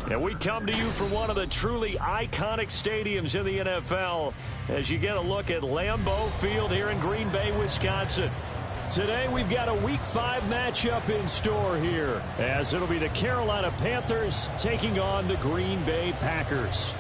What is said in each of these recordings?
And we come to you from one of the truly iconic stadiums in the NFL as you get a look at Lambeau Field here in Green Bay, Wisconsin. Today we've got a Week 5 matchup in store here as it'll be the Carolina Panthers taking on the Green Bay Packers.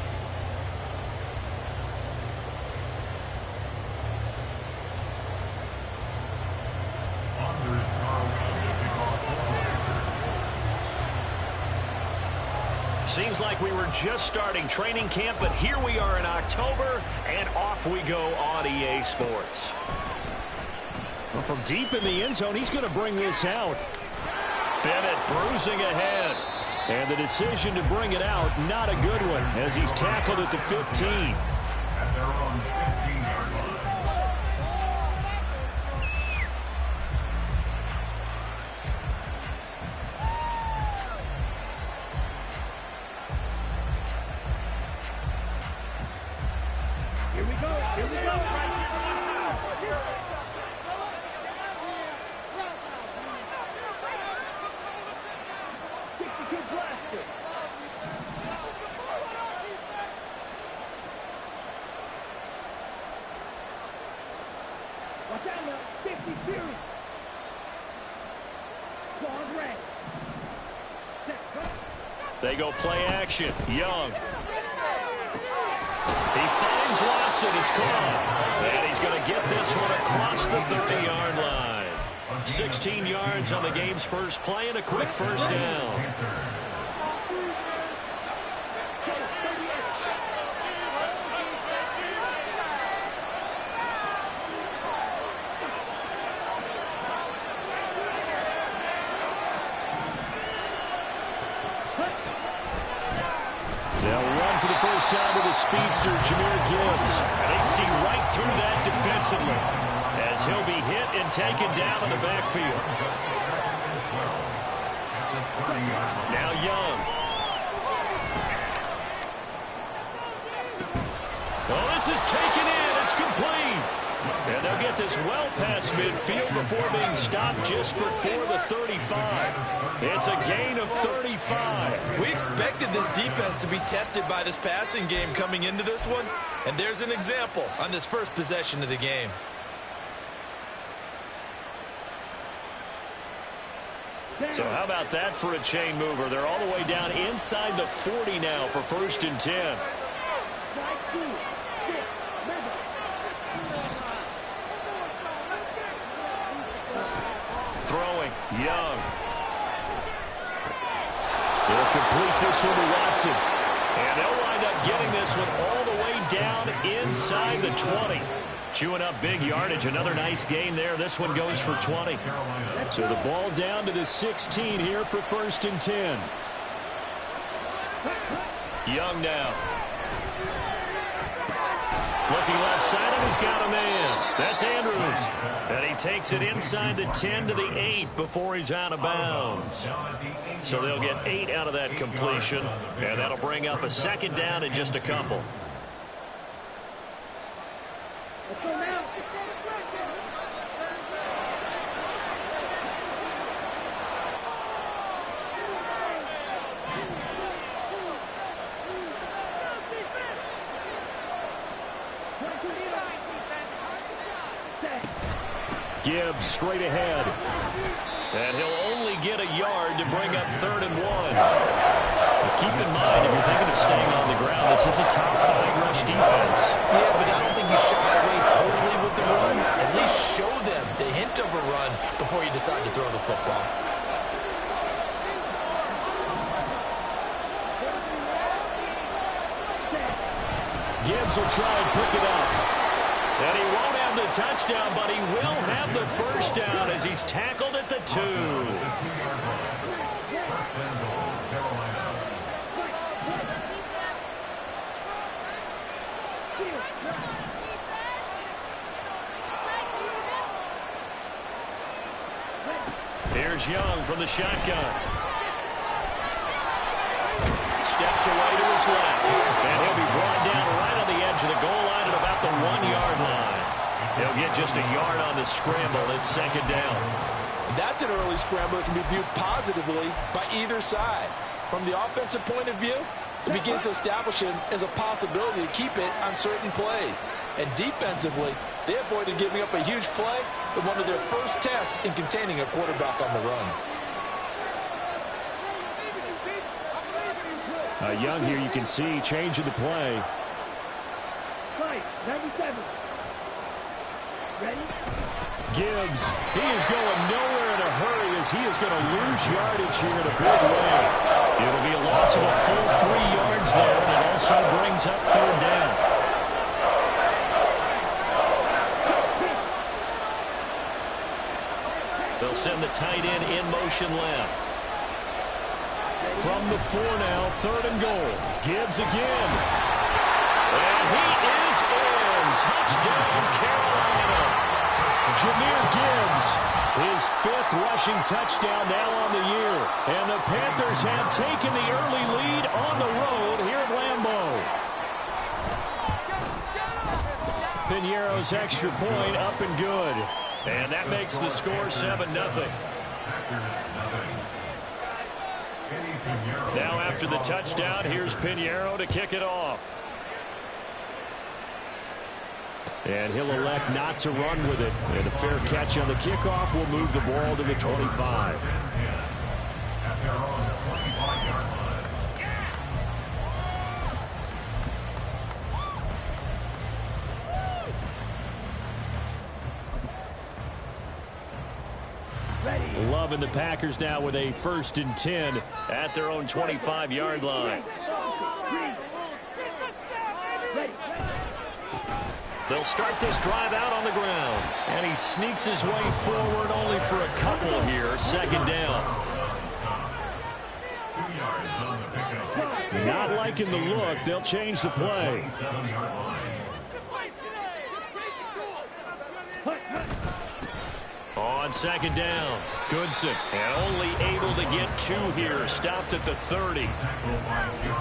Seems like we were just starting training camp, but here we are in October, and off we go on EA Sports. Well, from deep in the end zone, he's going to bring this out. Bennett bruising ahead. And the decision to bring it out, not a good one, as he's tackled at the 15. At their own 15-yard line. They go play action. Young. He finds Watson. It's caught. And he's going to get this one across the 30-yard line. 16 yards on the game's first play and a quick first down. Time to the speedster, Jahmyr Gibbs. And they see right through that defensively as he'll be hit and taken down in the backfield. Now Young. Oh, this is taken in. It's complete. And they'll get this well past midfield before being stopped just before the 35. It's a gain of 35. We expected this defense to be tested by this passing game coming into this one, and there's an example on this first possession of the game. So how about that for a chain mover? They're all the way down inside the 40 now for 1st and 10. Throwing, Young. They'll complete this one to Watson. And they'll wind up getting this one all the way down inside the 20. Chewing up big yardage. Another nice gain there. This one goes for 20. So the ball down to the 16 here for 1st and 10. Young now. Looking left side, and he's got a man. That's Andrews. And he takes it inside the 10 to the 8 before he's out of bounds. So they'll get 8 out of that completion, and that'll bring up a 2nd down in just a couple. Gibbs straight ahead. And he'll only get a yard to bring up 3rd and 1. But keep in mind, if you're thinking of staying on the ground, this is a top 5 rush defense. Yeah, but I don't think you shy away totally with the run. At least show them the hint of a run before you decide to throw the football. Gibbs will try and pick it up. And he won't have the touchdown, but he will have the first down as he's tackled at the 2. Here's Young from the shotgun. Steps away to his left. And he'll be brought down right on the edge of the goal line at about the 1-yard line. He'll get just a yard on the scramble. It's 2nd down. That's an early scramble that can be viewed positively by either side. From the offensive point of view, it begins to establish it as a possibility to keep it on certain plays. And defensively, they avoided giving up a huge play in one of their first tests in containing a quarterback on the run. Young here, you can see, changing the play. 97. Ready? Gibbs, he is going nowhere in a hurry as he is going to lose yardage here in a big way. It'll be a loss of a full 3 yards there, and it also brings up third down. They'll send the tight end in motion left. From the 4 now, 3rd and goal. Gibbs again. And he is in. Touchdown, Carolina. Jahmyr Gibbs, his 5th rushing touchdown now on the year. And the Panthers have taken the early lead on the road here at Lambeau. Piñeiro's extra point up and good. And that makes the score 7-0. Now after the touchdown, here's Piñeiro to kick it off. And he'll elect not to run with it. And a fair catch on the kickoff will move the ball to the 25. Loving the Packers now with a 1st and 10 at their own 25-yard line. They'll start this drive out on the ground. And he sneaks his way forward only for a couple here. 2nd down. Not liking the look. They'll change the play. On 2nd down, Goodson, and only able to get 2 here, stopped at the 30.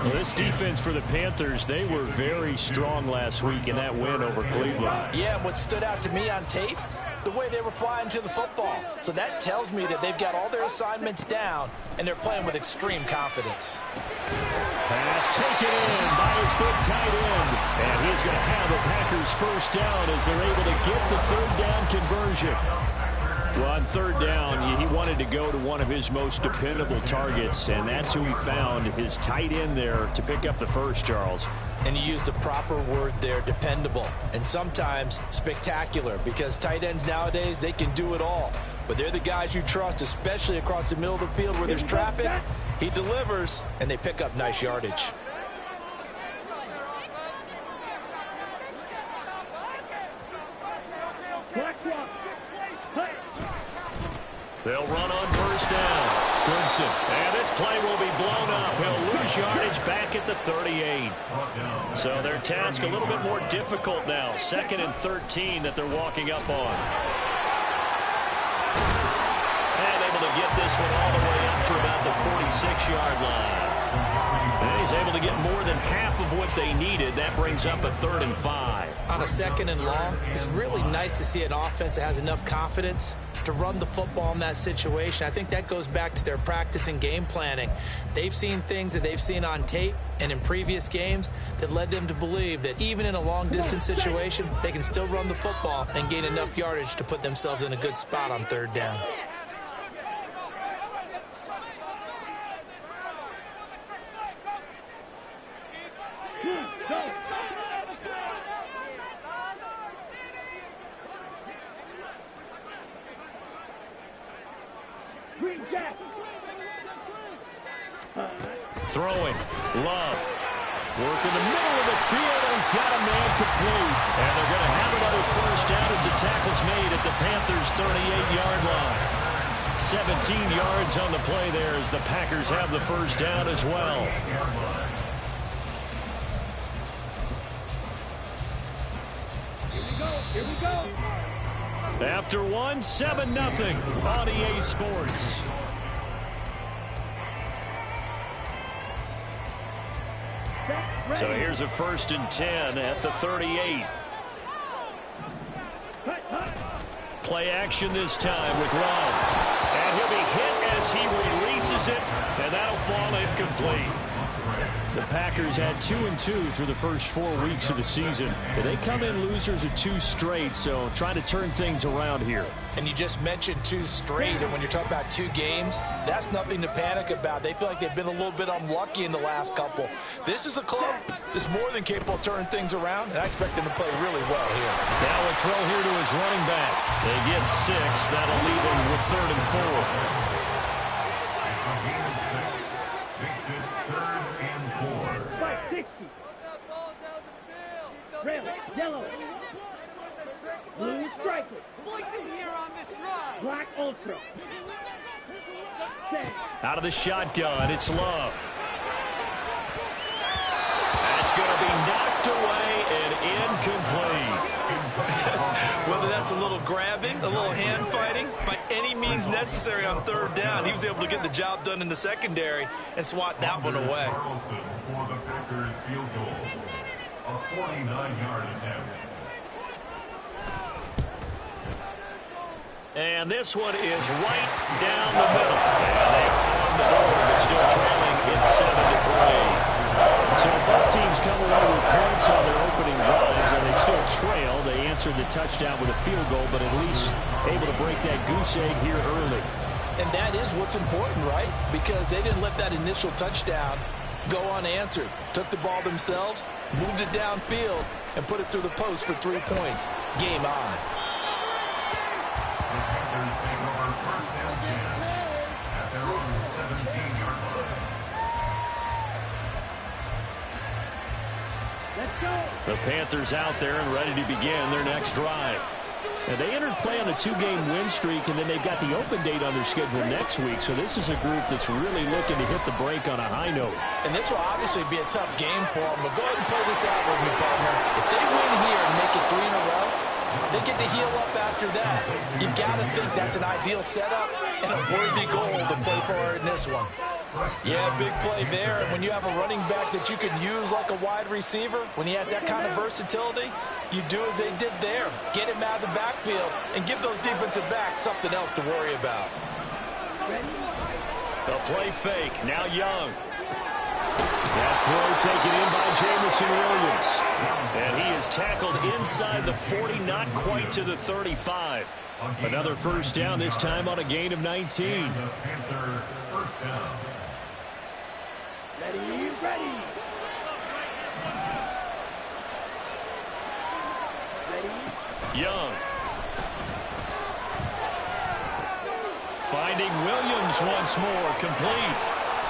Well, this defense for the Panthers, they were very strong last week in that win over Cleveland. Yeah, what stood out to me on tape, the way they were flying to the football. So that tells me that they've got all their assignments down, and they're playing with extreme confidence. Pass taken in by his big tight end. And he's going to have the Packers 1st down as they're able to get the 3rd down conversion. Well, on 3rd down, he wanted to go to one of his most dependable targets, and that's who he found, his tight end there, to pick up the 1st, Charles. And you use the proper word there, dependable, and sometimes spectacular, because tight ends nowadays, they can do it all. But they're the guys you trust, especially across the middle of the field where there's traffic. He delivers, and they pick up nice yardage. They'll run on 1st down. Goodson. And this play will be blown up. He'll lose yardage back at the 38. So their task a little bit more difficult now. 2nd and 13 that they're walking up on. And able to get this one all the way up to about the 46-yard line. And he's able to get more than half of what they needed. That brings up a 3rd and 5. On a 2nd and long, it's really nice to see an offense that has enough confidence to run the football in that situation. I think that goes back to their practice and game planning. They've seen things that they've seen on tape and in previous games that led them to believe that even in a long-distance situation, they can still run the football and gain enough yardage to put themselves in a good spot on 3rd down. Throwing. Love. Work in the middle of the field, and he's got a man complete. And they're going to have another 1st down as the tackle's made at the Panthers' 38-yard line. 17 yards on the play there as the Packers have the 1st down as well. Here we go. After one, 7-0 on EA Sports. So here's a 1st and 10 at the 38. Play action this time with Love. And he'll be hit as he releases it. And that'll fall incomplete. The Packers had 2-2 through the first 4 weeks of the season. But they come in losers of 2 straight, so trying to turn things around here. And you just mentioned 2 straight, and when you're talking about 2 games, that's nothing to panic about. They feel like they've been a little bit unlucky in the last couple. This is a club that's more than capable of turning things around, and I expect them to play really well here. Now a throw here to his running back. They get 6. That'll leave him with 3rd and 4. Yellow. Blue striker. Black ultra. Out of the shotgun, it's Love. That's going to be knocked away and incomplete. Whether that's a little grabbing, a little hand fighting, by any means necessary on 3rd down, he was able to get the job done in the secondary and swat that one away. For the Packers field goal. A 49-yard attempt. And this one is right down the middle. And they are on the board, but still trailing. It's 7-3. So both teams come away with points on their opening drives, and they still trail. They answered the touchdown with a field goal, but at least able to break that goose egg here early. And that is what's important, right? Because they didn't let that initial touchdown go unanswered. Took the ball themselves, moved it downfield, and put it through the post for 3 points. Game on. The Panthers take over first down 10 at their own 17-yard line. Let's go. The Panthers out there and ready to begin their next drive. Now, they entered play on a 2-game win streak, and then they've got the open date on their schedule next week. So this is a group that's really looking to hit the break on a high note. And this will obviously be a tough game for them, but go ahead and play this out with me, partner. If they win here and make it 3 in a row, they get to heal up after that. You've got to think that's an ideal setup and a worthy goal to play for in this one. Yeah, big play there. And when you have a running back that you can use like a wide receiver, when he has that kind of versatility, you do as they did there. Get him out of the backfield and give those defensive backs something else to worry about. The play fake. Now Young. That throw taken in by Jamison Williams. And he is tackled inside the 40, not quite to the 35. Another first down, this time on a gain of 19. And the Panther first down. Ready, ready. Ready. Young. Finding Williams once more, complete.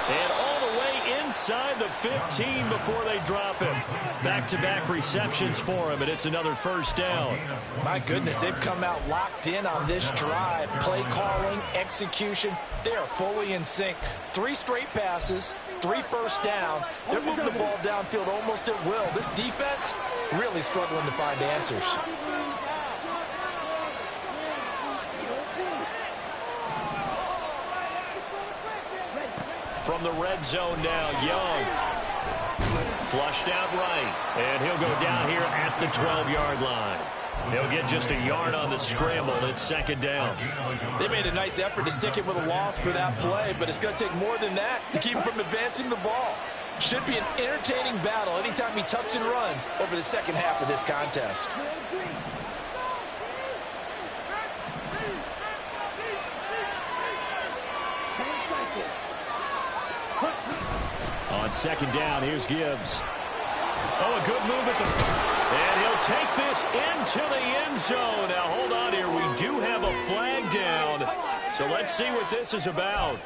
And all the way inside the 15 before they drop him. Back-to-back receptions for him, and it's another first down. My goodness, they've come out locked in on this drive. Play calling, execution, they are fully in sync. 3 straight passes, 3 first downs. They're moving the ball downfield almost at will. This defense really struggling to find answers. From the red zone now, Young. Flushed out right, and he'll go down here at the 12-yard line. He'll get just a yard on the scramble. It's second down. They made a nice effort to stick him with a loss for that play, but it's going to take more than that to keep him from advancing the ball. Should be an entertaining battle anytime he tucks and runs over the second half of this contest. On second down, here's Gibbs. Oh, a good move at the... And he'll take this into the end zone. Now, hold on here. We do have a flag down. So let's see what this is about.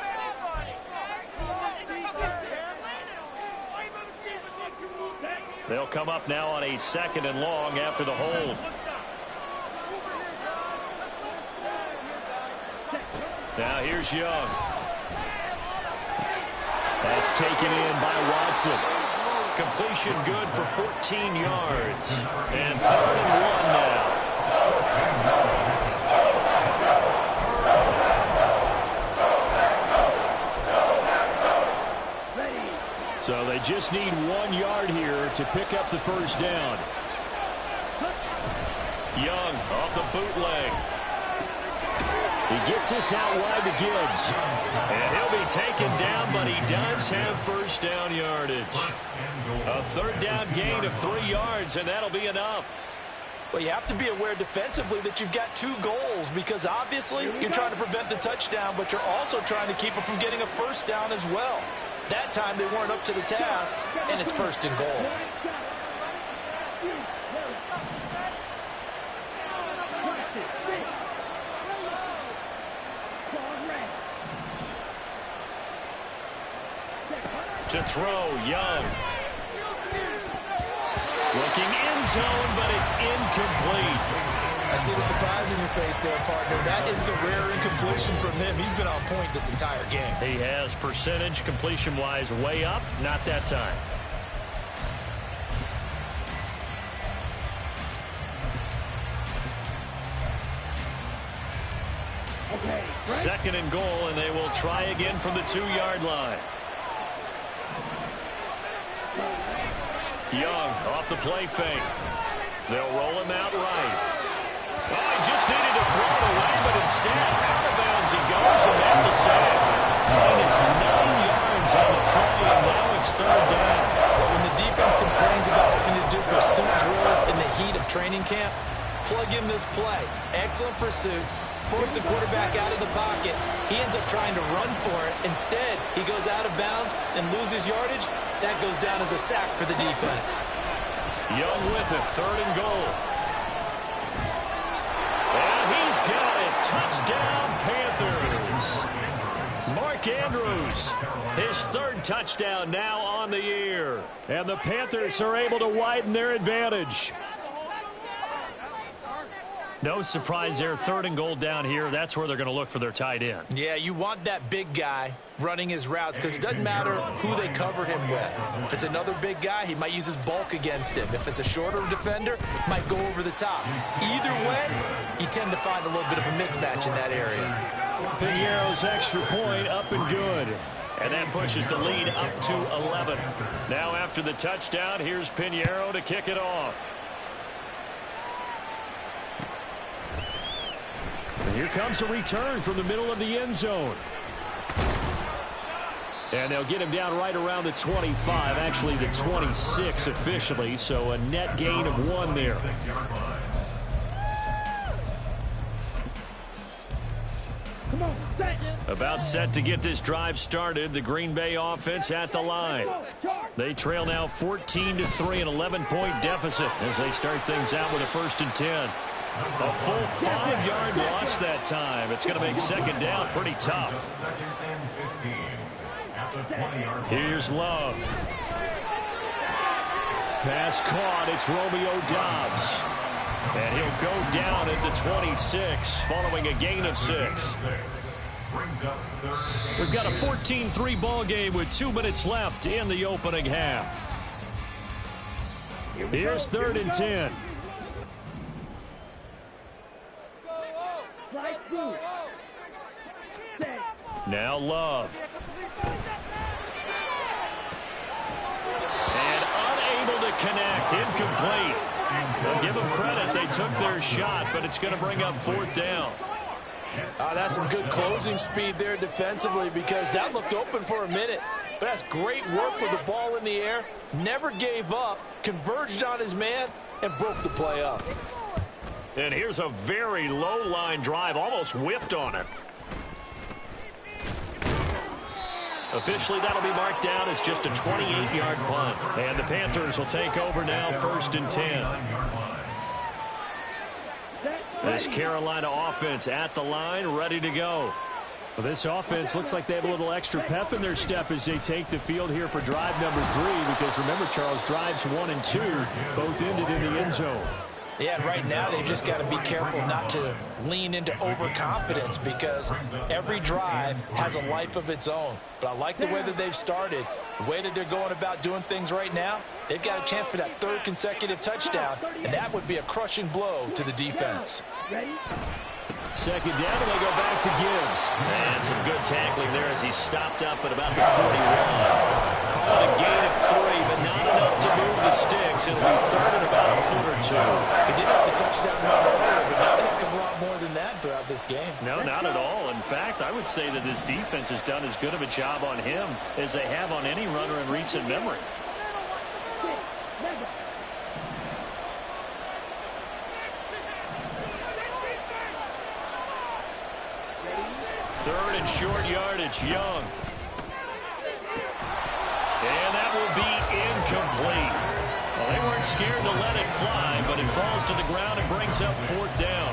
They'll come up now on a 2nd and long after the hold. Now, here's Young. That's taken in by Watson. Completion good for 14 yards. And 3rd and 1 now. So they just need 1 yard here to pick up the first down. Young off the bootleg. He gets this out wide to Gibbs. And he'll be taken down, but he does have first down yardage. A third down gain of 3 yards, and that'll be enough. Well, you have to be aware defensively that you've got 2 goals because obviously you're trying to prevent the touchdown, but you're also trying to keep it from getting a first down as well. That time they weren't up to the task, and it's first and goal. To throw, Young. Looking end zone, but it's incomplete. I see the surprise in your face there, partner. That is a rare incompletion from him. He's been on point this entire game. He has percentage completion-wise way up, not that time. Okay, second and goal, and they will try again from the 2-yard line. Young off the play fake. They'll roll him out right. Oh, he just needed to throw it away, but instead, out of bounds he goes, and that's a sack. Minus 9 yards on the play, and now it's third down. So when the defense complains about having to do pursuit drills in the heat of training camp, plug in this play. Excellent pursuit. Force the quarterback out of the pocket. He ends up trying to run for it. Instead, he goes out of bounds and loses yardage. That goes down as a sack for the defense. Young with it, third and goal. And he's got it. Touchdown, Panthers. Mark Andrews, his third touchdown now on the year. And the Panthers are able to widen their advantage. No surprise there, third and goal down here. That's where they're going to look for their tight end. Yeah, you want that big guy running his routes because it doesn't matter who they cover him with. If it's another big guy, he might use his bulk against him. If it's a shorter defender, might go over the top. Either way, you tend to find a little bit of a mismatch in that area. Piñeiro's extra point up and good. And that pushes the lead up to 11. Now after the touchdown, here's Piñeiro to kick it off. And here comes a return from the middle of the end zone. And they'll get him down right around the 25, actually the 26 officially, so a net gain of 1 there. come on, set. About set to get this drive started, the Green Bay offense at the line. They trail now 14-3, an 11-point deficit as they start things out with a 1st and 10. A full 5-yard loss that time. It's going to make second down pretty tough. Here's Love. Pass caught. It's Romeo Doubs. And he'll go down at the 26 following a gain of 6. We've got a 14-3 ball game with 2 minutes left in the opening half. Here's 3rd and 10. Now Love. And unable to connect. Incomplete. Well, give them credit. They took their shot, but it's going to bring up 4th down. That's some good closing speed there defensively because that looked open for a minute. But that's great work with the ball in the air. Never gave up, converged on his man, and broke the play up. And here's a very low line drive, almost whiffed on it. Officially, that'll be marked down as just a 28-yard punt. And the Panthers will take over now, 1st and 10. This Carolina offense at the line, ready to go. Well, this offense looks like they have a little extra pep in their step as they take the field here for drive number 3. Because remember, Charles, drives 1 and 2 both ended in the end zone. Yeah, right now they've just got to be careful not to lean into overconfidence because every drive has a life of its own. But I like the way that they've started, the way that they're going about doing things right now. They've got a chance for that 3rd consecutive touchdown, and that would be a crushing blow to the defense. Second down, and they go back to Gibbs. And some good tackling there as he stopped up at about the 41. Call it a gain of 3, but not enough to move the sticks. It'll be 3rd and about a foot or 2. He did have the touchdown run earlier, but not a heck of a lot more than that throughout this game. No, not at all. In fact, I would say that this defense has done as good of a job on him as they have on any runner in recent memory. Third and short yardage, Young. And that will be incomplete. Well, they weren't scared to let it fly, but it falls to the ground and brings up fourth down.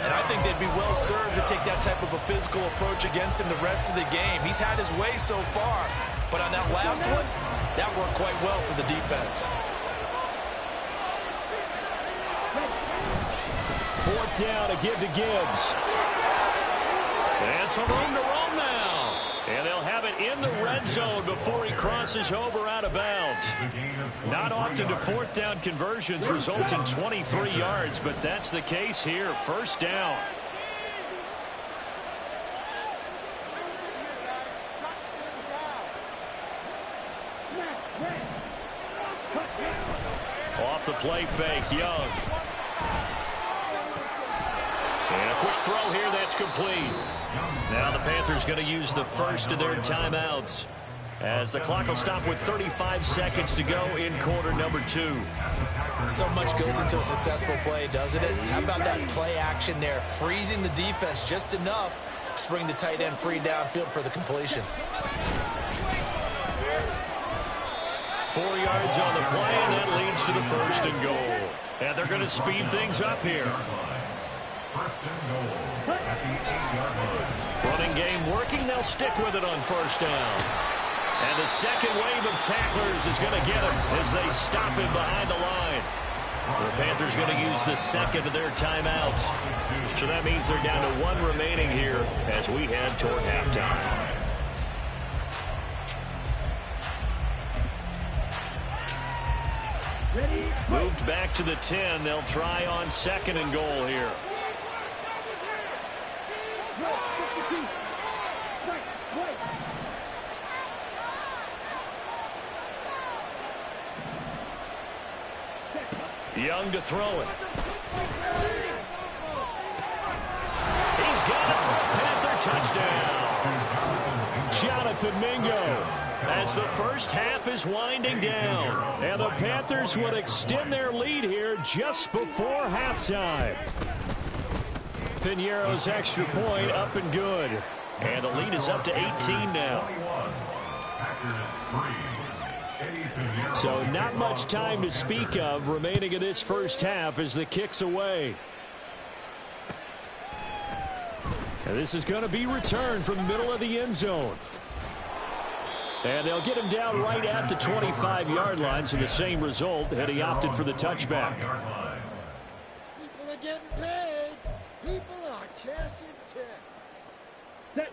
And I think they'd be well served to take that type of a physical approach against him the rest of the game. He's had his way so far, but on that last one, that worked quite well for the defense. Fourth down to give to Gibbs. And some room to roam now. And they'll have it in the red zone before he crosses over out of bounds. Not often do fourth down conversions result in 23 yards, but that's the case here. First down. Off the play fake, Young. And a quick throw here, that's complete. Now the Panthers going to use the first of their timeouts as the clock will stop with 35 seconds to go in quarter number 2. So much goes into a successful play, doesn't it? How about that play action there, freezing the defense just enough to bring the tight end free downfield for the completion. 4 yards on the play, and that leads to the first and goal. And they're going to speed things up here. First and goal at the 8-yard line. Running game working. They'll stick with it on first down. And the second wave of tacklers is going to get him as they stop him behind the line. The Panthers going to use the second of their timeouts. So that means they're down to 1 remaining here as we head toward halftime. Moved back to the 10. They'll try on second and goal here. Young to throw it. He's got it for a Panther touchdown. Jonathan Mingo. As the first half is winding down. And the Panthers would extend their lead here just before halftime. Piñeiro's extra point up and good. And the lead is up to 18 now. So not much time to speak of remaining in this first half as the kick's away. And this is going to be returned from the middle of the end zone. And they'll get him down right at the 25-yard line, so the same result, and he opted for the touchback. People are getting paid. People are cashing checks.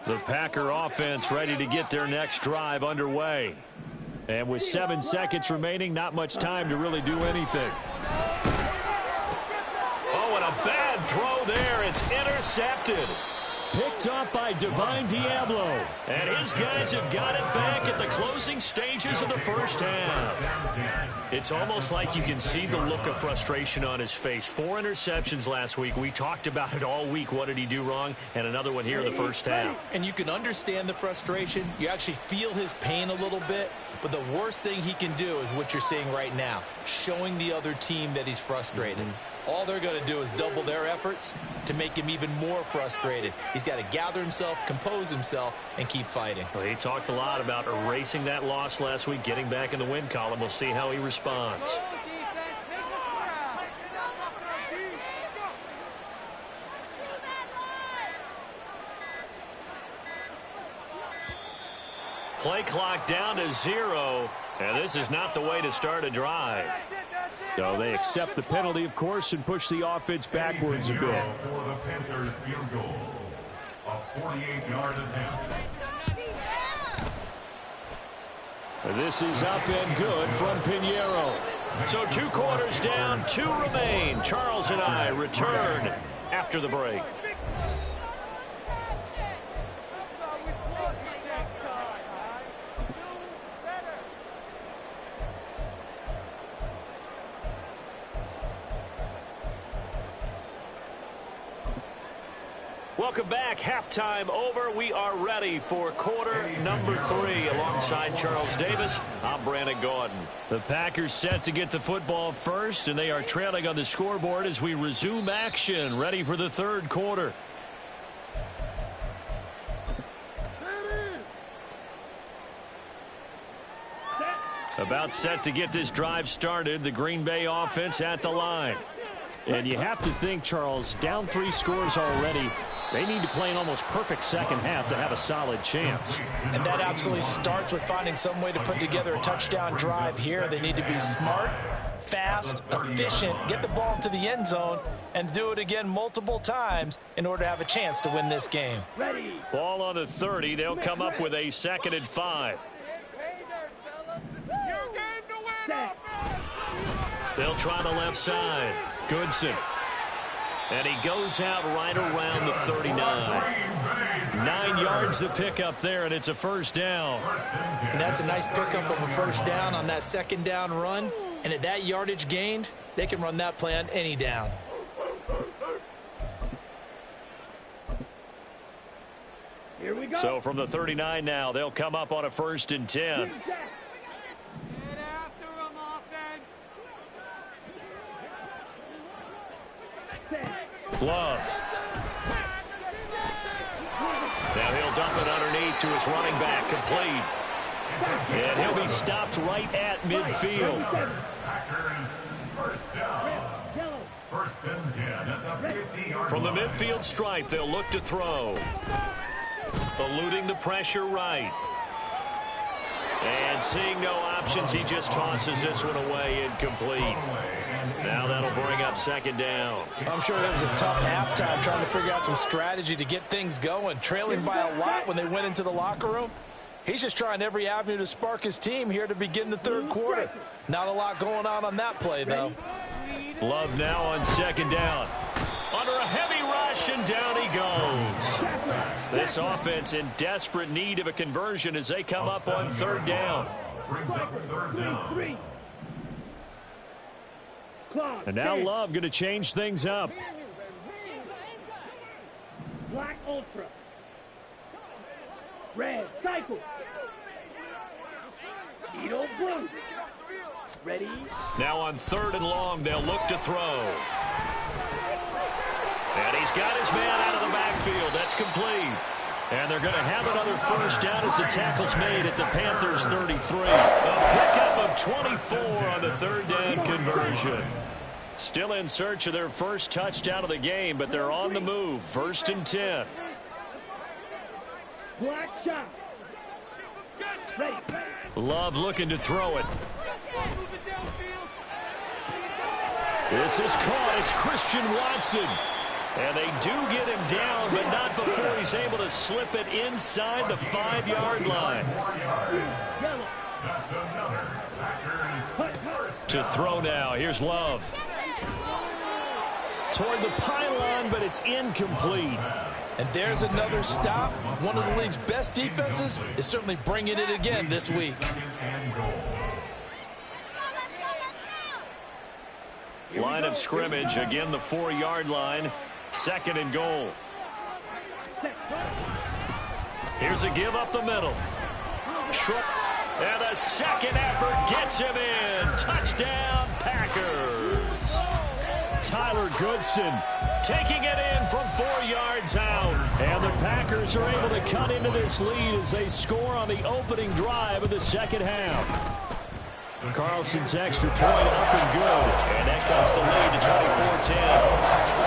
The Packer offense ready to get their next drive underway. And with 7 seconds remaining, not much time to really do anything. Oh, and a bad throw there. It's intercepted. Picked up by Divine Diablo. And his guys have got it back at the closing stages of the first half. It's almost like you can see the look of frustration on his face. 4 interceptions last week. We talked about it all week. What did he do wrong? And another one here in the first half. And you can understand the frustration. You actually feel his pain a little bit. But the worst thing he can do is what you're seeing right now, showing the other team that he's frustrated. All they're going to do is double their efforts to make him even more frustrated. He's got to gather himself, compose himself, and keep fighting. Well, he talked a lot about erasing that loss last week, getting back in the win column. We'll see how he responds. Play clock down to 0, and this is not the way to start a drive. So they accept the penalty, of course, and push the offense backwards a bit. For the Panthers field goal, a 48-yard attempt. This is up and good from Piñeiro. So 2 quarters down, 2 remain. Charles and I return after the break. Welcome back. Halftime over. We are ready for quarter number 3. Alongside Charles Davis, I'm Brandon Gordon. The Packers set to get the football first, and they are trailing on the scoreboard as we resume action, ready for the third quarter. About set to get this drive started, the Green Bay offense at the line. And you have to think, Charles, down 3 scores already. They need to play an almost perfect second half to have a solid chance. And that absolutely starts with finding some way to put together a touchdown drive here. They need to be smart, fast, efficient, get the ball to the end zone, and do it again multiple times in order to have a chance to win this game. Ball on the 30. They'll come up with a 2nd and 5. They'll try the left side. Goodson. And he goes out right around the 39. 9 yards to pick up there, and it's a first down. And that's a nice pickup of a first down on that 2nd down run. And at that yardage gained, they can run that play on any down. Here we go. So from the 39 now, they'll come up on a 1st and 10. Love. Now he'll dump it underneath to his running back, complete. And he'll be stopped right at midfield. Packers first down. 1st and 10 at the 50-yard From the line. midfield stripe, they'll look to throw. Eluding the pressure right. And seeing no options, he just tosses this one away, incomplete. Now that'll bring up 2nd down. I'm sure that was a tough halftime trying to figure out some strategy to get things going. Trailing by a lot when they went into the locker room. He's just trying every avenue to spark his team here to begin the 3rd quarter. Not a lot going on that play, though. Love now on 2nd down. Under a heavy rush, and down he goes. This offense in desperate need of a conversion as they come up on 3rd down. Brings up 3rd down. And now Love going to change things up. Black Ultra. Red Cycle. Needle Blue. Ready? Now on 3rd and long, they'll look to throw. And he's got his man out of the backfield. That's complete. And they're going to have another first down as the tackle's made at the Panthers 33. A pickup of 24 on the 3rd down conversion. Still in search of their first touchdown of the game, but they're on the move. 1st and 10. Black Shot. Ready. Love looking to throw it. This is caught. It's Christian Watson. And they do get him down, but not before he's able to slip it inside the 5-yard line. That's another Packers first To throw now. Here's Love. Toward the pylon, but it's incomplete. And there's another stop. One of the league's best defenses is certainly bringing it again this week. 2nd and goal. Line of scrimmage, again the 4-yard line. 2nd and goal. Here's a give up the middle. And a second effort gets him in. Touchdown, Packers. Tyler Goodson taking it in from 4 yards out. And the Packers are able to cut into this lead as they score on the opening drive of the 2nd half. Carlson's extra point up and good. And that cuts the lead to 24-10.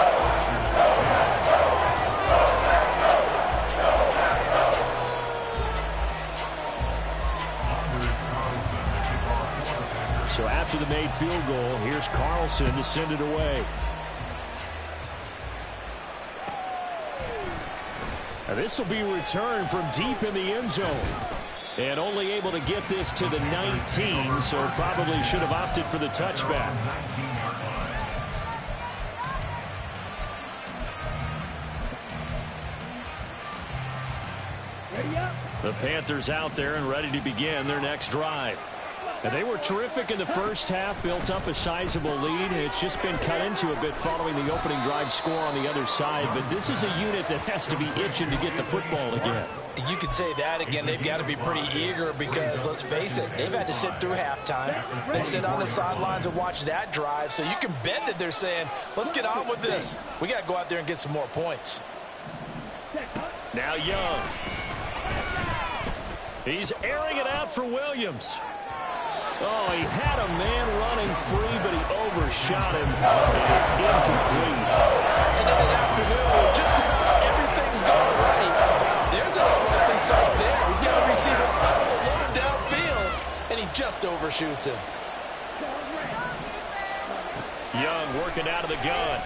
So after the made field goal, here's Carlson to send it away. Now this will be returned from deep in the end zone. And only able to get this to the 19, so probably should have opted for the touchback. Ready up. The Panthers out there and ready to begin their next drive. And they were terrific in the first half, built up a sizable lead, and it's just been cut into a bit following the opening drive score on the other side. But this is a unit that has to be itching to get the football again. You could say that again. They've got to be pretty eager because, let's face it, they've had to sit through halftime. They sit on the sidelines and watch that drive. So you can bet that they're saying, let's get on with this. We got to go out there and get some more points. Now Young. He's airing it out for Williams. Oh, he had a man running free, but he overshot him, and it's incomplete. And in an afternoon where just about everything's going right, there's an unlikely sight there. He's got a receiver all alone downfield, and he just overshoots him. Young working out of the gun.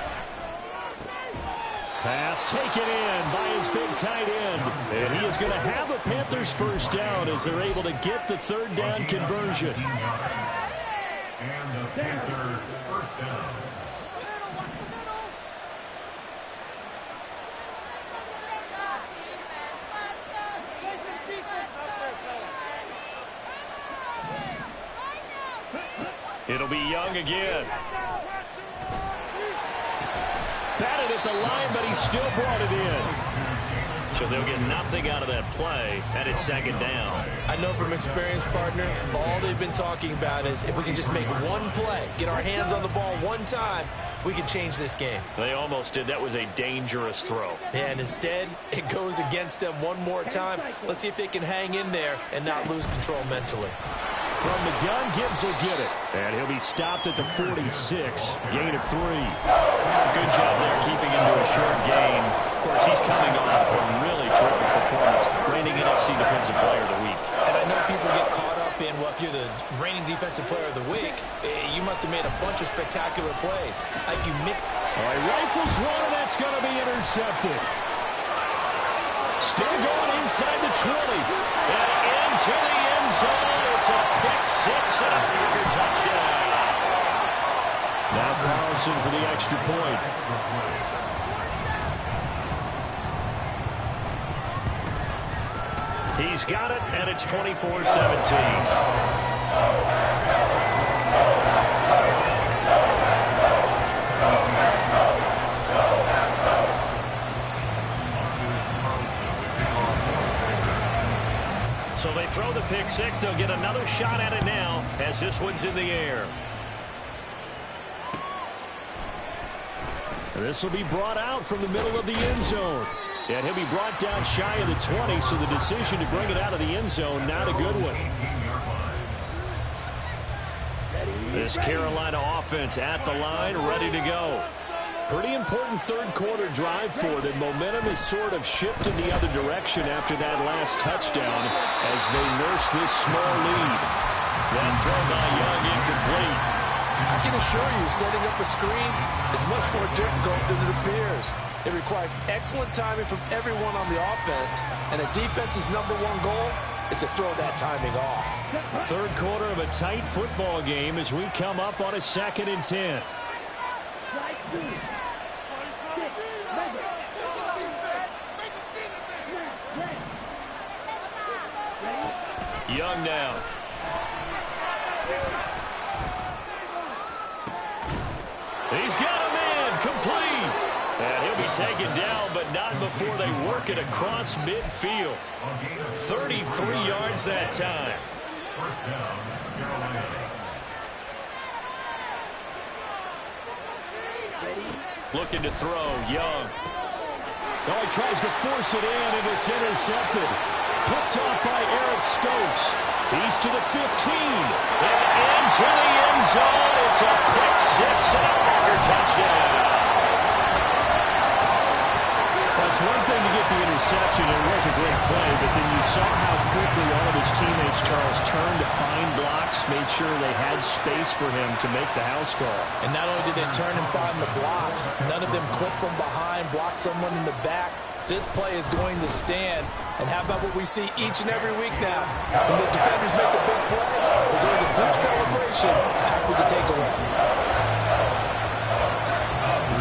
Pass taken in by his big tight end. And he is going to have a Panthers first down as they're able to get the third down conversion. And the Panthers first down. It'll be Young again. Batted at the line, but he still brought it in. So they'll get nothing out of that play, and it's second down. I know from experience, partner, all they've been talking about is if we can just make one play, get our hands on the ball one time, we can change this game. They almost did. That was a dangerous throw. And instead, it goes against them one more time. Let's see if they can hang in there and not lose control mentally. From the gun, Gibbs will get it. And he'll be stopped at the 46. Gain of 3. Good job there keeping him to a short gain. Of course, he's coming off a really terrific performance. Reigning NFC Defensive Player of the Week. And I know people get caught up in, well, if you're the reigning Defensive Player of the Week, you must have made a bunch of spectacular plays. Like you mix. All right, rifles one, and that's going to be intercepted. Still going inside the 20. And into the end zone. It's a pick-6 and a Packer touchdown. Now Carlson for the extra point. He's got it, and it's 24-17. So they throw the pick-6. They'll get another shot at it now as this one's in the air. This will be brought out from the middle of the end zone. And he'll be brought down shy of the 20, so the decision to bring it out of the end zone, not a good one. This Carolina offense at the line, ready to go. Pretty important third quarter drive for them. Momentum has sort of shifted the other direction after that last touchdown as they nurse this small lead. That throw by Young incomplete. I can assure you, setting up a screen is much more difficult than it appears. It requires excellent timing from everyone on the offense, and a defense's #1 goal is to throw that timing off. Third quarter of a tight football game as we come up on a 2nd and 10. Young now. He's got a man, complete. And he'll be taken down, but not before they work it across midfield. 33 yards that time. First down, Carolina. Looking to throw, Young. Oh, he tries to force it in, and it's intercepted. Picked off by Eric Stokes. He's to the 15. And into the end zone. It's a pick-6 and a Packer touchdown. That's one thing to get the interception. It was a great play, but then you saw how quickly all of his teammates, Charles, turned to find blocks, made sure they had space for him to make the house call. And not only did they turn and find the blocks, none of them clipped from behind, blocked someone in the back. This play is going to stand. And how about what we see each and every week now? When the defenders make a big play, there's always a big celebration after the takeaway.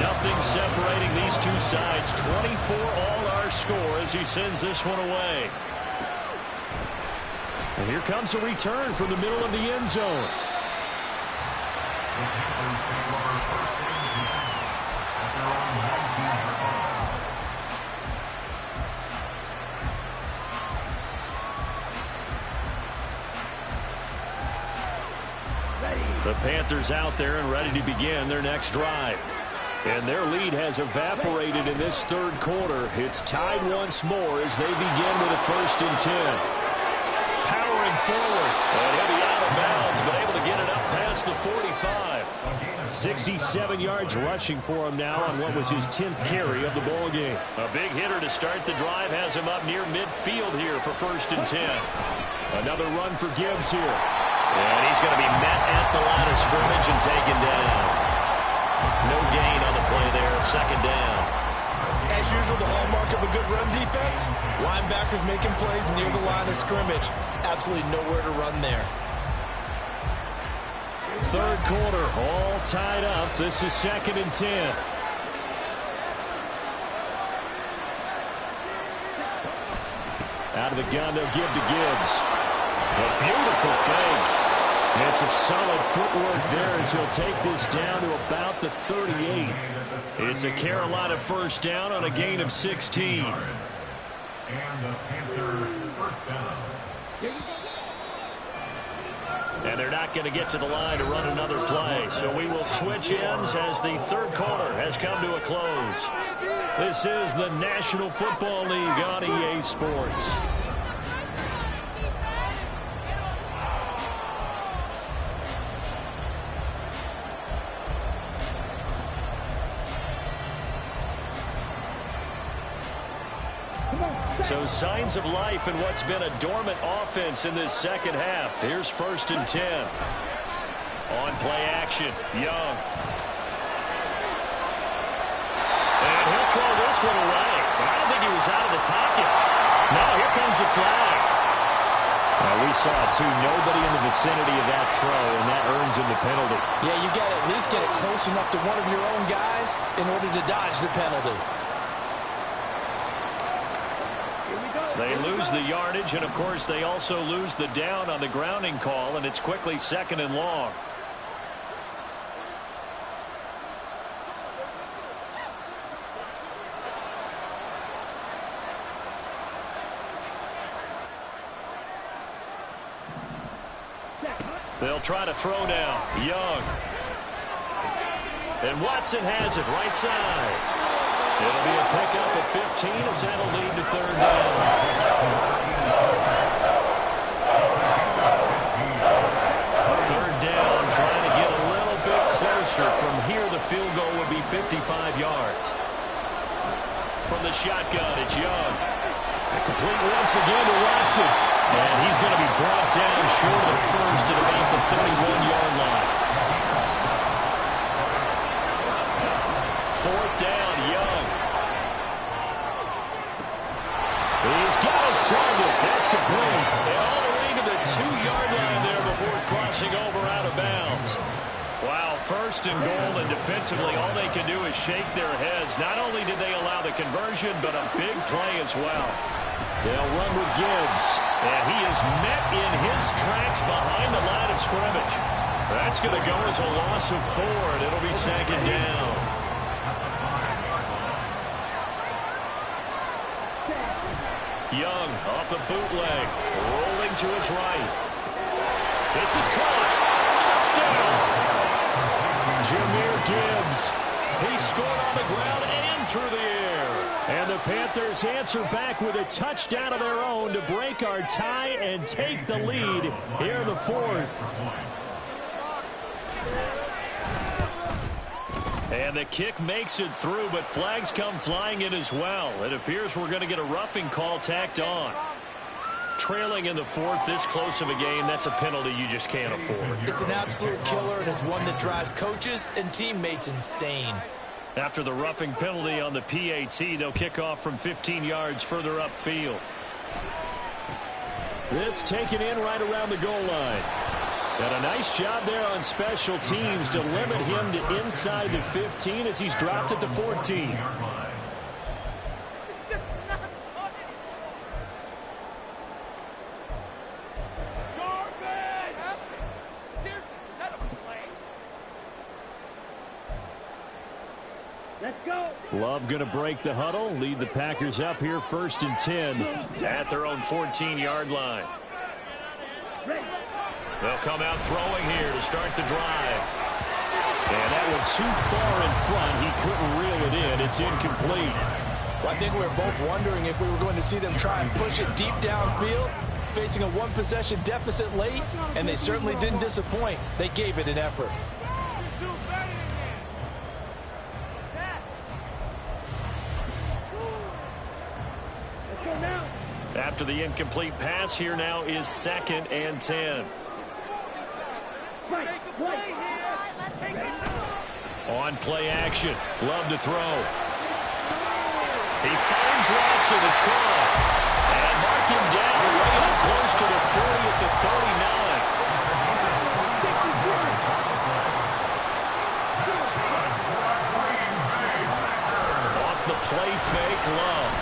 Nothing separating these two sides. 24 all our score as he sends this one away. And here comes a return from the middle of the end zone. The Panthers take over first and 10 at their own 19-yard line. The Panthers out there and ready to begin their next drive. And their lead has evaporated in this third quarter. It's tied once more as they begin with a 1st and 10. Powering forward. And he'll be out of bounds, but able to get it up past the 45. 67 yards rushing for him now on what was his 10th carry of the ball game. A big hitter to start the drive has him up near midfield here for 1st and 10. Another run for Gibbs here. And he's going to be met at the line of scrimmage and taken down. No gain on the play there, 2nd down. As usual, the hallmark of a good run defense, linebackers making plays near the line of scrimmage. Absolutely nowhere to run there. Third quarter, all tied up. This is 2nd and 10. Out of the gun, they'll give to Gibbs. A beautiful fake. And some solid footwork there as he'll take this down to about the 38. It's a Carolina 1st down on a gain of 16. And the Panther 1st down. And they're not going to get to the line to run another play. So we will switch ends as the third quarter has come to a close. This is the National Football League on EA Sports. So signs of life in what's been a dormant offense in this second half. Here's 1st and 10. On play action, Young. And he'll throw this one away. But I don't think he was out of the pocket. Now here comes the flag. We saw it too. Nobody in the vicinity of that throw, and that earns him the penalty. Yeah, you got to at least get it close enough to one of your own guys in order to dodge the penalty. They lose the yardage, and, of course, they also lose the down on the grounding call, and it's quickly 2nd and long. They'll try to throw now. Young. And Watson has it right side. It'll be a pickup of 15 as that'll lead to 3rd down. 3rd down, trying to get a little bit closer. From here, the field goal would be 55 yards. From the shotgun, it's Young. Complete once again to Watson. And he's going to be brought down short of the first at about the 31-yard line. 4th down, Young. He's got his target. That's complete. And all the way to the 2-yard line there before crossing over out of bounds. Wow, 1st and goal, and defensively all they can do is shake their heads. Not only did they allow the conversion, but a big play as well. They'll run with Gibbs. And he is met in his tracks behind the line of scrimmage. That's going to go as a loss of 4, and it'll be 2nd down. Young off the bootleg, rolling to his right. This is caught. Touchdown. Jahmyr Gibbs. He scored on the ground and through the air. And the Panthers answer back with a touchdown of their own to break our tie and take the lead here in the 4th. And the kick makes it through, but flags come flying in as well. It appears we're going to get a roughing call tacked on. Trailing in the 4th, this close of a game, that's a penalty you just can't afford. It's an absolute killer, and it's one that drives coaches and teammates insane. After the roughing penalty on the PAT, they'll kick off from 15 yards further upfield. This taken in right around the goal line. And a nice job there on special teams to limit him to inside the 15 as he's dropped at the 14. Let's go. Love going to break the huddle, lead the Packers up here 1st and 10 at their own 14-yard line. Ready. They'll come out throwing here to start the drive. And that one too far in front. He couldn't reel it in. It's incomplete. Well, I think we were both wondering if we were going to see them try and push it deep downfield, facing a one-possession deficit late, and they certainly didn't disappoint. They gave it an effort. Let's go now. After the incomplete pass, here now is 2nd and 10. Right. On play action. Love to throw. He finds Watson. It's caught. And mark him down way up close to the 40 at the 39. Off the play fake, Love.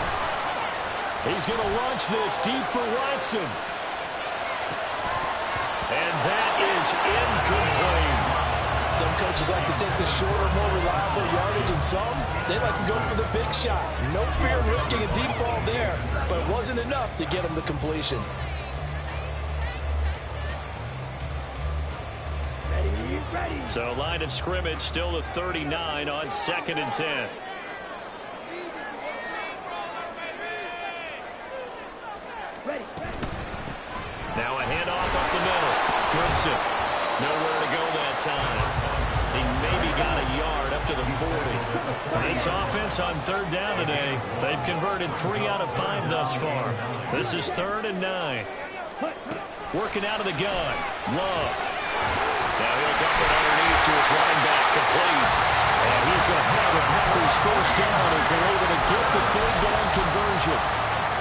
He's going to launch this deep for Watson. And that is incomplete. Some coaches like to take the shorter, more reliable yardage, and some, they like to go for the big shot. No fear of risking a deep ball there, but it wasn't enough to get them the completion. Ready. So line of scrimmage still the 39 on 2nd and 10. Ready. Now a handoff up the middle. Goodson. Nowhere to go that time. He maybe got a yard up to the 40. This offense on 3rd down today, they've converted 3 out of 5 thus far. This is 3rd and 9. Working out of the gun. Love. Now he'll dump it underneath to his running back, complete. And he's going to have the Packers 1st down as they're able to get the 3rd down conversion.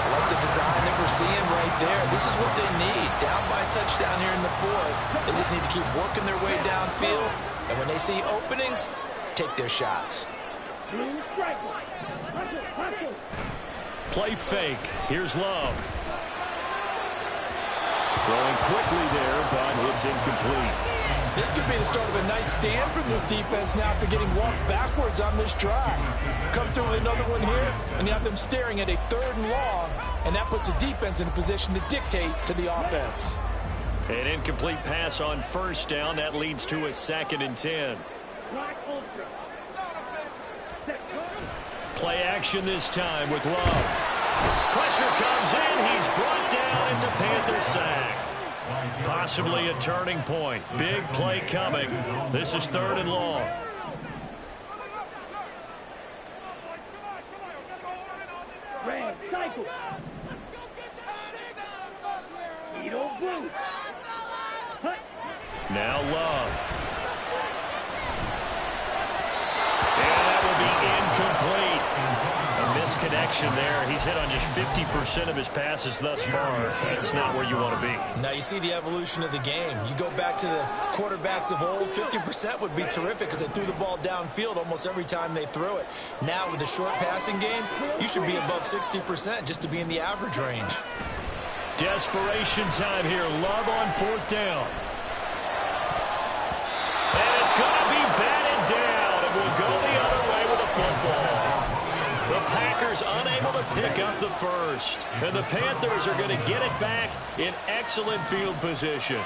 I like the design that we're seeing right there. This is what they need. Down by a touchdown here in the 4th. They just need to keep working their way downfield. And when they see openings, take their shots. Blue strike. Hustle. Play fake. Here's Love. Throwing quickly there, but it's incomplete. This could be the start of a nice stand from this defense now after getting walked backwards on this drive. Come through with another one here, and you have them staring at a 3rd and long, and that puts the defense in a position to dictate to the offense. An incomplete pass on 1st down. That leads to a 2nd and 10. Black Ultra. Play action this time with Love. Pressure comes in. He's brought down. It's a Panther sack. Possibly a turning point. Big play coming. This is 3rd and long. Red cycle. Needle blue. Hut. Now Love. And that will be incomplete. A misconnection there. He's hit on just 50% of his passes thus far. That's not where you want to be. Now you see the evolution of the game. You go back to the quarterbacks of old, 50% would be terrific because they threw the ball downfield almost every time they threw it. Now with the short passing game, you should be above 60% just to be in the average range. Desperation time here. Love on 4th down. And it's going to be batted down. And we'll go the other way with the football. The Packers unable to pick up the 1st. And the Panthers are going to get it back in excellent field position.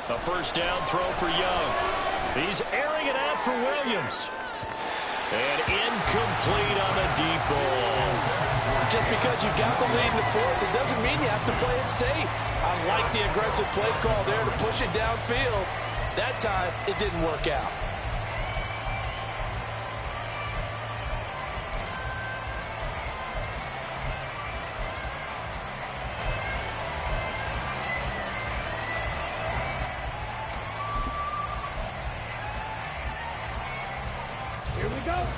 A 1st down throw for Young. He's airing it out for Williams. And incomplete on the deep ball. Just because you got the lead in the 4th, it doesn't mean you have to play it safe. I like the aggressive play call there to push it downfield. That time, it didn't work out.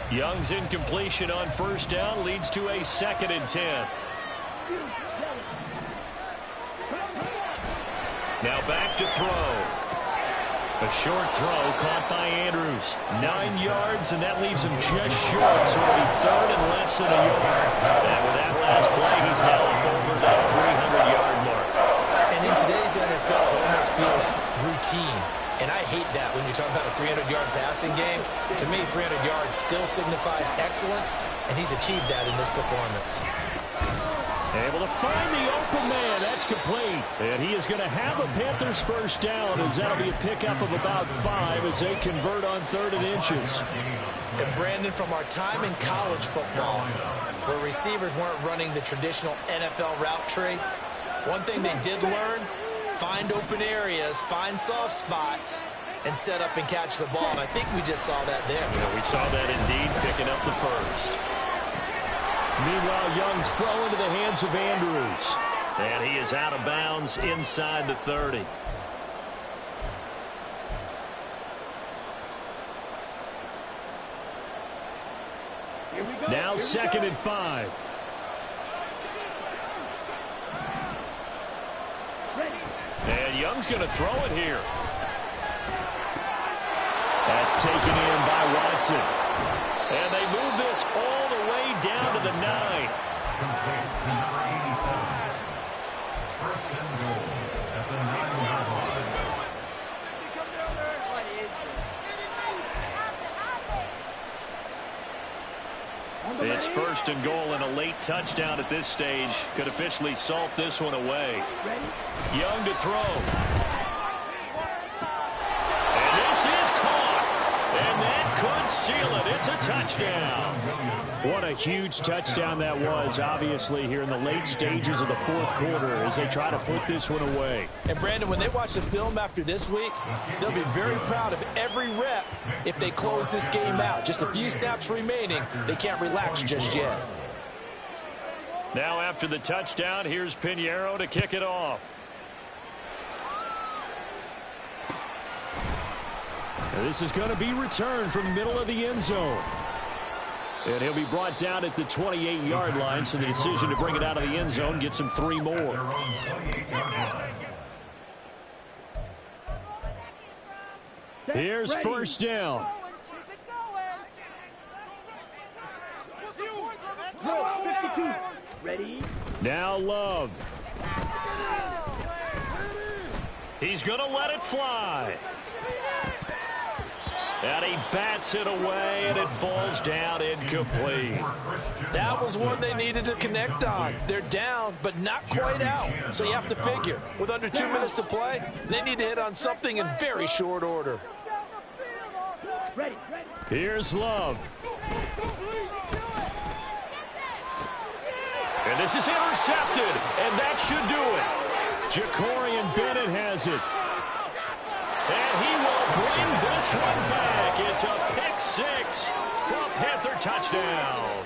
Young's incompletion on 1st down leads to a 2nd and 10. Now back to throw. A short throw caught by Andrews. 9 yards, and that leaves him just short. So it'll be 3rd and less than a yard. And with that last play, And I hate that when you talk about a 300-yard passing game. To me, 300 yards still signifies excellence, and he's achieved that in this performance. Able to find the open man. That's complete. And he is going to have a Panthers first down, as that'll be a pickup of about 5 as they convert on 3rd and inches. And Brandon, from our time in college football, where receivers weren't running the traditional NFL route tree, one thing they did learn, find open areas, find soft spots, and set up and catch the ball. And I think we just saw that there. Yeah, we saw that indeed, picking up the first. Meanwhile, Young's throw into the hands of Andrews. And he is out of bounds inside the 30. Here we go. Now 2nd and 5. Ready. And Young's going to throw it here. That's taken in by Watson. And they move this all the way down to the 9. Complete to number 87. First and goal at the 9-yard line. It's 1st and goal, and a late touchdown at this stage could officially salt this one away. Young to throw. And this is caught. And that could seal it. It's a touchdown. What a huge touchdown that was, obviously, here in the late stages of the 4th quarter as they try to put this one away. And, Brandon, when they watch the film after this week, they'll be very proud of every rep if they close this game out. Just a few snaps remaining. They can't relax just yet. Now after the touchdown, here's Pinheiro to kick it off. And this is going to be returned from the middle of the end zone. And he'll be brought down at the 28-yard line, so the decision to bring it out of the end zone gets him 3 more. Here's first down. Ready. Now Love. He's going to let it fly. And he bats it away, and it falls down incomplete. That was one they needed to connect on. They're down, but not quite out. So you have to figure, with under 2 minutes to play, they need to hit on something in very short order. Here's Love. And this is intercepted, and that should do it. Jacorian Bennett has it. And he will bring this one back. It's a pick 6 for a Panther touchdown.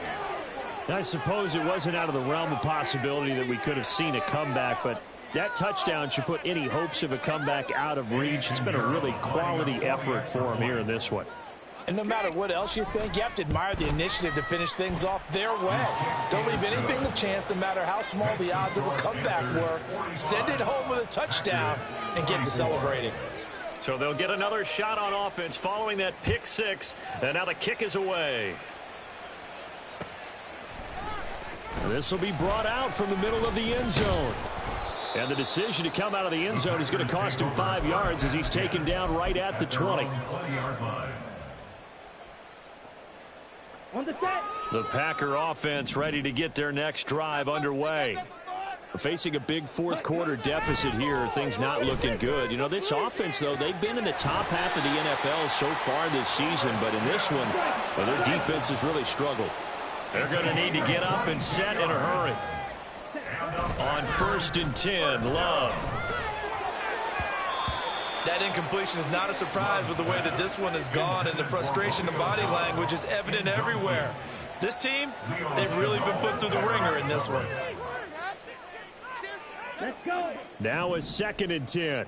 I suppose it wasn't out of the realm of possibility that we could have seen a comeback, but that touchdown should put any hopes of a comeback out of reach. It's been a really quality effort for him here in this one. And no matter what else you think, you have to admire the initiative to finish things off their way. Don't leave anything to chance, no matter how small the odds of a comeback were. Send it home with a touchdown and get to celebrating. So they'll get another shot on offense following that pick 6, and now the kick is away. This will be brought out from the middle of the end zone. And the decision to come out of the end zone is going to cost him 5 yards as he's taken down right at the 20. On the set. The Packer offense ready to get their next drive underway. Facing a big 4th quarter deficit here, things not looking good. You know, this offense, though, they've been in the top half of the NFL so far this season, but in this one, well, their defense has really struggled. They're going to need to get up and set in a hurry. On 1st and 10, Love. That incompletion is not a surprise with the way that this one has gone, and the frustration in body language is evident everywhere. This team, they've really been put through the ringer in this one. Let's go. Now a 2nd and 10.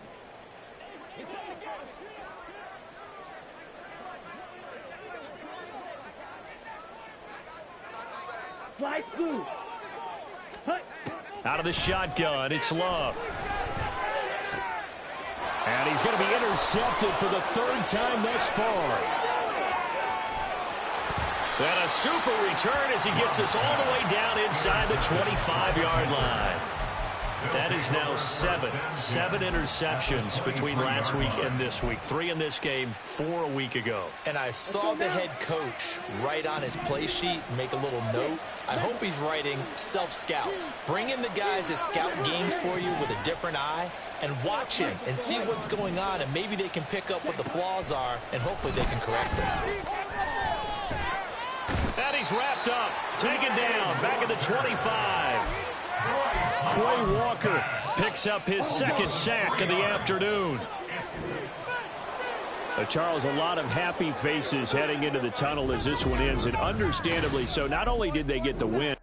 Slice blue. Out of the shotgun, it's Love. And he's going to be intercepted for the 3rd time thus far. And a super return as he gets us all the way down inside the 25-yard line. That is now seven interceptions between last week and this week. 3 in this game, 4 a week ago. And I saw the head coach write on his play sheet, make a little note. I hope he's writing self-scout. Bring in the guys that scout games for you with a different eye and watch him and see what's going on, and maybe they can pick up what the flaws are, and hopefully they can correct them. And he's wrapped up, taken down, back at the 25. Quay Walker picks up his second sack of the afternoon. Charles, a lot of happy faces heading into the tunnel as this one ends, and understandably so. Not only did they get the win,